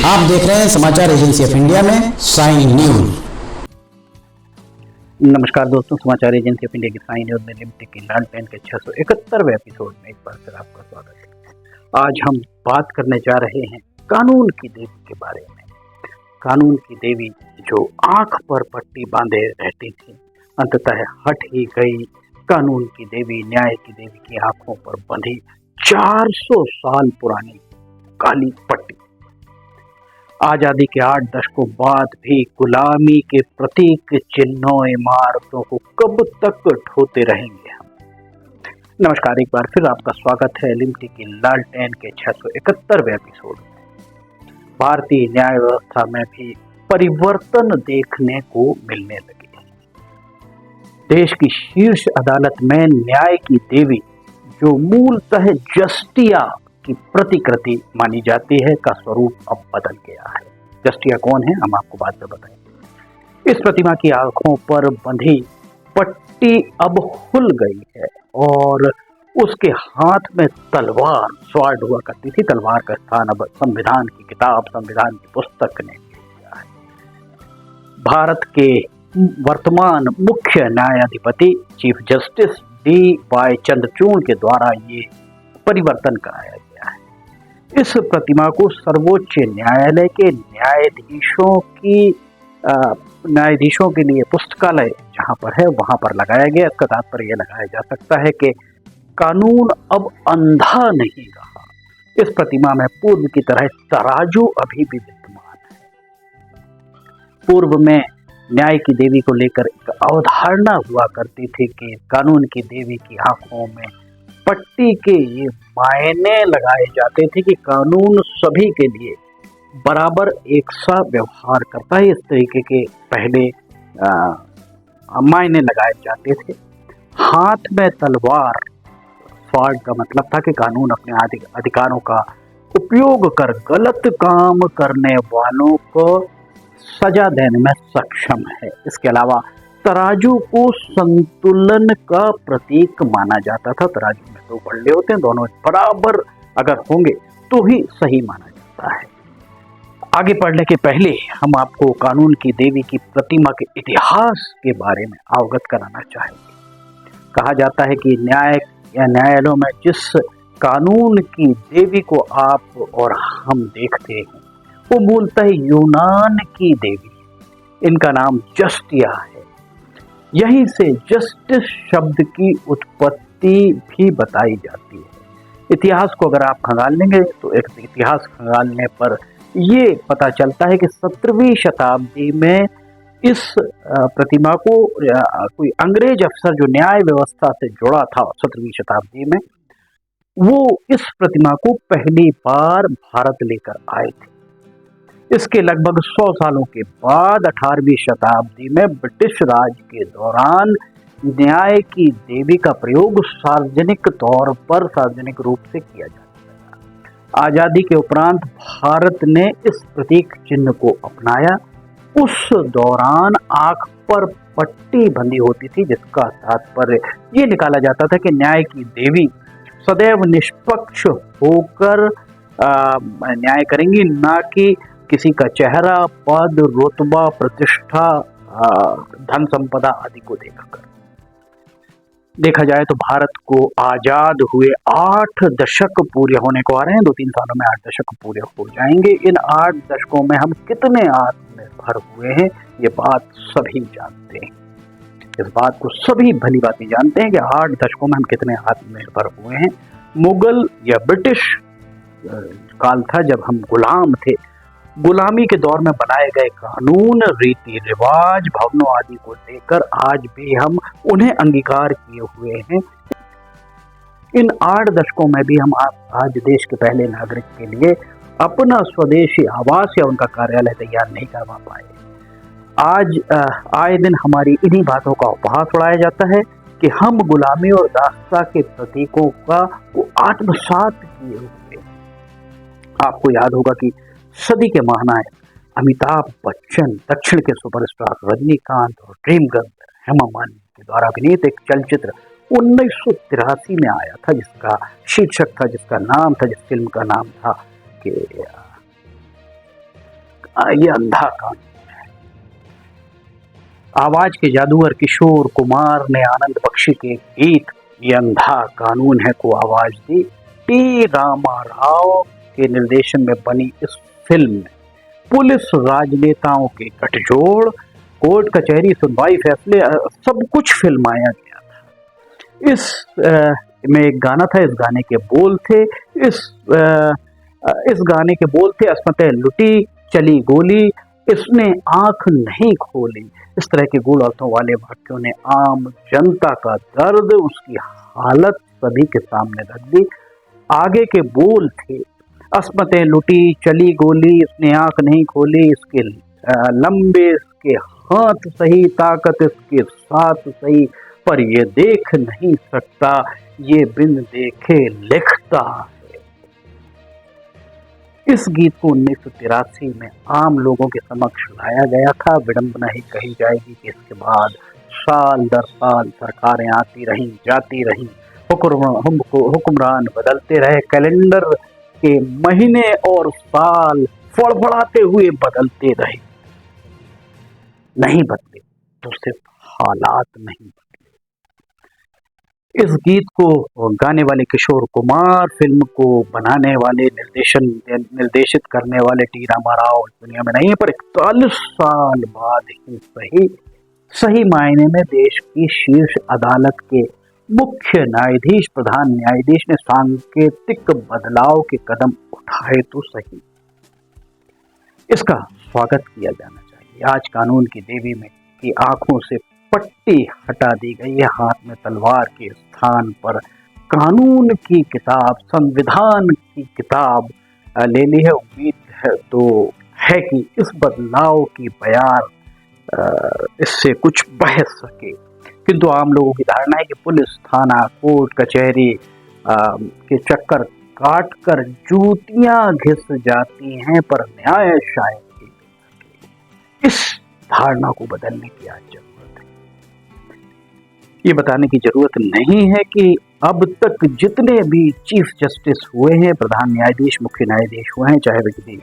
आप देख रहे हैं समाचार एजेंसी ऑफ इंडिया में साइन न्यूज। नमस्कार दोस्तों, समाचार एजेंसी ऑफ इंडिया की साइन न्यूज में लिमिटेड की लालटेन के 671वें एपिसोड में एक बार फिर आपका स्वागत है। आज हम बात करने जा रहे हैं कानून की देवी के बारे में। कानून की देवी जो आंख पर पट्टी बांधे रहती थी, अंततः हट ही गई। कानून की देवी, न्याय की देवी की आंखों पर बंधी 400 साल पुरानी काली पट्टी आजादी के 8 दशकों बाद भी गुलामी के प्रतीक चिन्हों, इमारतों को कब तक ढोते रहेंगे हम। नमस्कार, एक बार फिर आपका स्वागत है लिमटी की लालटेन के 671वें एपिसोड में। भारतीय न्याय व्यवस्था में भी परिवर्तन देखने को मिलने लगे। देश की शीर्ष अदालत में न्याय की देवी, जो मूलतः जस्टिया की प्रतिकृति मानी जाती है, का स्वरूप अब बदल गया है। जस्टिया कौन है, हम आपको बाद में बताएंगे। इस प्रतिमा की आंखों पर बंधी पट्टी अब खुल गई है और उसके हाथ में तलवार स्वाड हुआ करती थी। तलवार का स्थान अब संविधान की किताब, संविधान की पुस्तक ने ले लिया है। भारत के वर्तमान मुख्य न्यायाधिपति चीफ जस्टिस D.Y. चंद्रचूड़ के द्वारा ये परिवर्तन कराया गया है। इस प्रतिमा को सर्वोच्च न्यायालय के न्यायाधीशों के लिए पुस्तकालय जहां पर है वहां पर लगाया गया। इसका तात्पर्य यह लगाया जा सकता है कि कानून अब अंधा नहीं रहा। इस प्रतिमा में पूर्व की तरह तराजू अभी भी विद्यमान है। पूर्व में न्याय की देवी को लेकर एक अवधारणा हुआ करती थी कि कानून की देवी की आंखों में पट्टी के ये मायने लगाए जाते थे कि कानून सभी के लिए बराबर एक सा व्यवहार करता है। इस तरीके के पहले मायने लगाए जाते थे। हाथ में तलवार स्वाड का मतलब था कि कानून अपने अधिकारों का उपयोग कर गलत काम करने वालों को सजा देने में सक्षम है। इसके अलावा तराजू को संतुलन का प्रतीक माना जाता था। तराजू में 2 पल्ले होते हैं, दोनों बराबर अगर होंगे तो ही सही माना जाता है। आगे बढ़ने के पहले हम आपको कानून की देवी की प्रतिमा के इतिहास के बारे में अवगत कराना चाहेंगे। कहा जाता है कि न्याय या न्यायालयों में जिस कानून की देवी को आप और हम देखते हैं वो मूलतः यूनान की देवी, इनका नाम जस्टिया है। यहीं से जस्टिस शब्द की उत्पत्ति भी बताई जाती है। इतिहास को अगर आप खंगाल लेंगे तो एक इतिहास खंगालने पर ये पता चलता है कि 17वीं शताब्दी में इस प्रतिमा को कोई अंग्रेज अफसर जो न्याय व्यवस्था से जुड़ा था 17वीं शताब्दी में, वो इस प्रतिमा को पहली बार भारत लेकर आए थे। इसके लगभग 100 सालों के बाद 18वीं शताब्दी में ब्रिटिश राज के दौरान न्याय की देवी का प्रयोग सार्वजनिक रूप से किया जाता था। आजादी के उपरांत भारत ने इस प्रतीक चिन्ह को अपनाया। उस दौरान आंख पर पट्टी बंधी होती थी, जिसका तात्पर्य ये निकाला जाता था कि न्याय की देवी सदैव निष्पक्ष होकर न्याय करेंगी, ना कि किसी का चेहरा, पद, रुतबा, प्रतिष्ठा, धन संपदा आदि को देखकर। देखा जाए तो भारत को आजाद हुए 8 दशक पूरे होने को आ रहे हैं। 2-3 सालों में 8 दशक पूरे हो जाएंगे। इन 8 दशकों में हम कितने आत्मनिर्भर हुए हैं, ये बात सभी जानते हैं। इस बात को सभी भली भांति जानते हैं कि 8 दशकों में हम कितने आत्मनिर्भर हुए हैं। मुगल या ब्रिटिश काल था जब हम गुलाम थे। गुलामी के दौर में बनाए गए कानून, रीति रिवाज, भवनों आदि को लेकर आज भी हम उन्हें अंगीकार किए हुए हैं। इन 8 दशकों में भी हम आज देश के पहले नागरिक के लिए अपना स्वदेशी आवास या उनका कार्यालय तैयार नहीं करवा पाए। आज आए दिन हमारी इन्हीं बातों का उपहास उड़ाया जाता है कि हम गुलामी और दासता के प्रतीकों का वो आत्मसात किए हुए। आपको याद होगा कि सदी के महानायक अमिताभ बच्चन, दक्षिण के सुपरस्टार रजनीकांत और ड्रीम गर्ल हेमा मालिनी के द्वारा अभिनीत एक चलचित्र 1983 में आया था, जिसका शीर्षक था, जिसका नाम था, जिस फिल्म का नाम था कि ये अंधा कानून। आवाज के जादूगर किशोर कुमार ने आनंद बख्शी के गीत ये अंधा कानून है को आवाज दी। टी रामाराव के निर्देशन में बनी इस फिल्म में पुलिस राजनेताओं के गठजोड़, कोर्ट कचहरी, सुनवाई, फैसले सब कुछ फिल्माया गया था। में एक गाना था, इस गाने के बोल थे इस गाने के बोल थे अस्मतें लुटी चली गोली, इसने आंख नहीं खोली। इस तरह के गूढ़ अर्थों वाले वाक्यों ने आम जनता का दर्द, उसकी हालत सभी के सामने रख दी। आगे के बोल थे अस्मतें लुटी चली गोली, इसने आंख नहीं खोली, इसके लंबे इसके हाथ सही, ताकत इसके साथ सही, पर ये देख नहीं सकता, ये बिन देखे लिखता है। इस गीत को 1983 में आम लोगों के समक्ष लाया गया था। विडंबना ही कही जाएगी कि इसके बाद साल दर साल सरकारें आती रहीं, जाती रहीं, हुक्मरान बदलते रहे, कैलेंडर के महीने और साल फड़फड़ाते हुए बदलते रहे, नहीं बदले तो सिर्फ हालात नहीं बदले। इस गीत को गाने वाले किशोर कुमार, फिल्म को बनाने वाले, निर्देशित करने वाले टी रामाराव दुनिया में नहीं है, पर 41 साल बाद ही सही मायने में देश की शीर्ष अदालत के मुख्य न्यायाधीश, प्रधान न्यायाधीश ने सांकेतिक बदलाव के कदम उठाए तो सही। इसका स्वागत किया जाना चाहिए। आज कानून की देवी में की आंखों से पट्टी हटा दी गई है, हाथ में तलवार के स्थान पर कानून की किताब, संविधान की किताब ले ली है। उम्मीद है कि इस बदलाव की बयार इससे कुछ बह सके, किंतु आम लोगों की धारणा है कि पुलिस, थाना, कोर्ट कचहरी के चक्कर काट कर जूतियां घिस जाती हैं, पर न्याय शायद ही। इस धारणा को बदलने की आज जरूरत है। ये बताने की जरूरत नहीं है कि अब तक जितने भी चीफ जस्टिस हुए हैं, प्रधान न्यायाधीश, मुख्य न्यायाधीश हुए हैं, चाहे वे किसी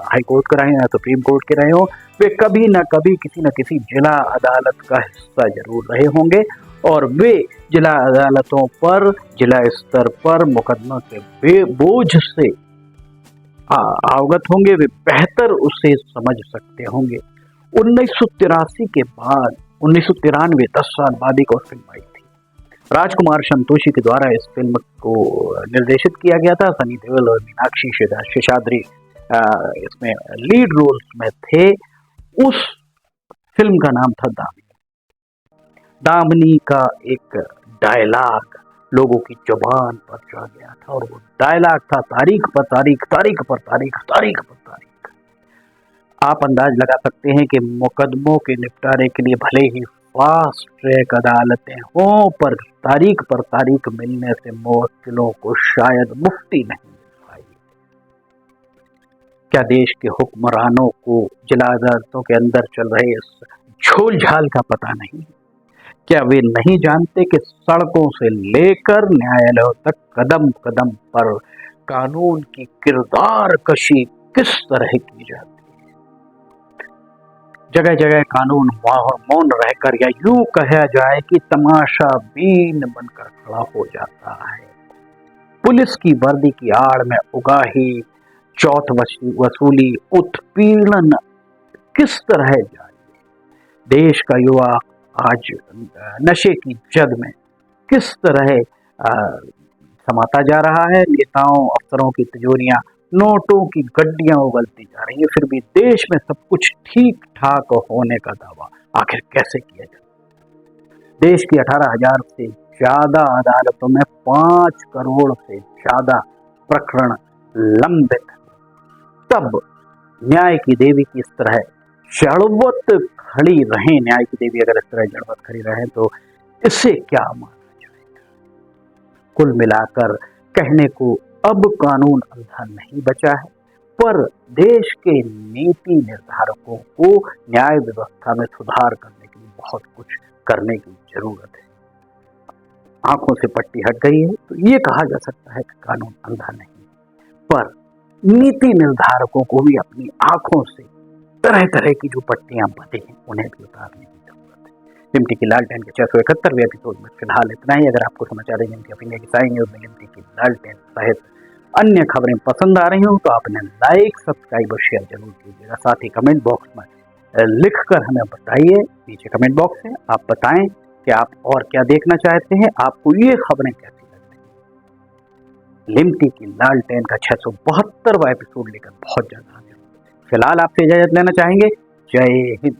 हाई कोर्ट के रहे या सुप्रीम कोर्ट के रहे हो, वे कभी न कभी किसी न किसी जिला अदालत का हिस्सा जरूर रहे होंगे, और वे जिला अदालतों पर, जिला स्तर पर मुकदमा के बोझ से अवगत होंगे, वे बेहतर उसे समझ सकते होंगे। 1983 के बाद 1993, 10 साल बाद एक और फिल्म आई थी। राजकुमार संतोषी के द्वारा इस फिल्म को निर्देशित किया गया था। सनी देओल और मीनाक्षी शेषाद्री इसमें लीड रोल्स में थे। उस फिल्म का नाम था दामिनी। दामिनी का एक डायलॉग लोगों की जुबान पर चढ़ गया था, और वो डायलॉग था तारीख पर तारीख, तारीख पर तारीख, तारीख पर तारीख। आप अंदाज लगा सकते हैं कि मुकदमों के निपटारे के लिए भले ही फास्ट ट्रैक अदालतें हों, पर तारीख मिलने से मुवक्किलों को शायद मुक्ति नहीं मिल पाई। क्या देश के हुक्मरानों को जिला अदालतों के अंदर चल रहे इस झोल झाल का पता नहीं? क्या वे नहीं जानते कि सड़कों से लेकर न्यायालयों तक कदम कदम पर कानून की किरदार कशी किस तरह की जाती है? जगह जगह कानून मौन रहकर, या यूं कहा जाए कि तमाशा बीन बनकर खड़ा हो जाता है। पुलिस की वर्दी की आड़ में उगाही, चौथ वसूली, उत्पीड़न किस तरह जारी? देश का युवा आज नशे की जद में किस तरह समाता जा रहा है। नेताओं, अफसरों की तिजोरियां, नोटों की गड्डियां उगलती जा रही है, फिर भी देश में सब कुछ ठीक ठाक होने का दावा आखिर कैसे किया जाए? देश की 18,000 से ज्यादा अदालतों में 5 करोड़ से ज्यादा प्रकरण लंबित, तब न्याय की देवी की इस तरह जड़वत खड़ी रहे, न्याय की देवी अगर इस तरह जड़वत खड़ी रहे, तो इससे क्या माना जाएगा? कुल मिलाकर कहने को अब कानून अंधा नहीं बचा है, पर देश के नीति निर्धारकों को न्याय व्यवस्था में सुधार करने के लिए बहुत कुछ करने की जरूरत है। आंखों से पट्टी हट गई है तो ये कहा जा सकता है कि कानून अंधा नहीं, पर नीति निर्धारकों को भी अपनी आंखों से तरह तरह की जो पट्टियां बंधी हैं उन्हें भी उतारने की जरूरत है। लिमटी की लालटेन के 671वें एपिसोड में फिलहाल इतना ही। अगर आपको समाचार एजेंसी ऑफ इंडिया की साई न्यूज में लिमटी की लालटेन सहित अन्य खबरें पसंद आ रही हो तो आपने लाइक, सब्सक्राइब और शेयर जरूर कीजिएगा। साथ ही कमेंट बॉक्स में लिख कर हमें बताइए, नीचे कमेंट बॉक्स है, आप बताएं कि आप और क्या देखना चाहते हैं, आपको ये खबरें कैसी लग रही हैं। लिमटी की लालटेन का 672वां एपिसोड लेकर बहुत जल्द हाजिर होंगे। फिलहाल आपसे इजाजत लेना चाहेंगे। जय हिंद।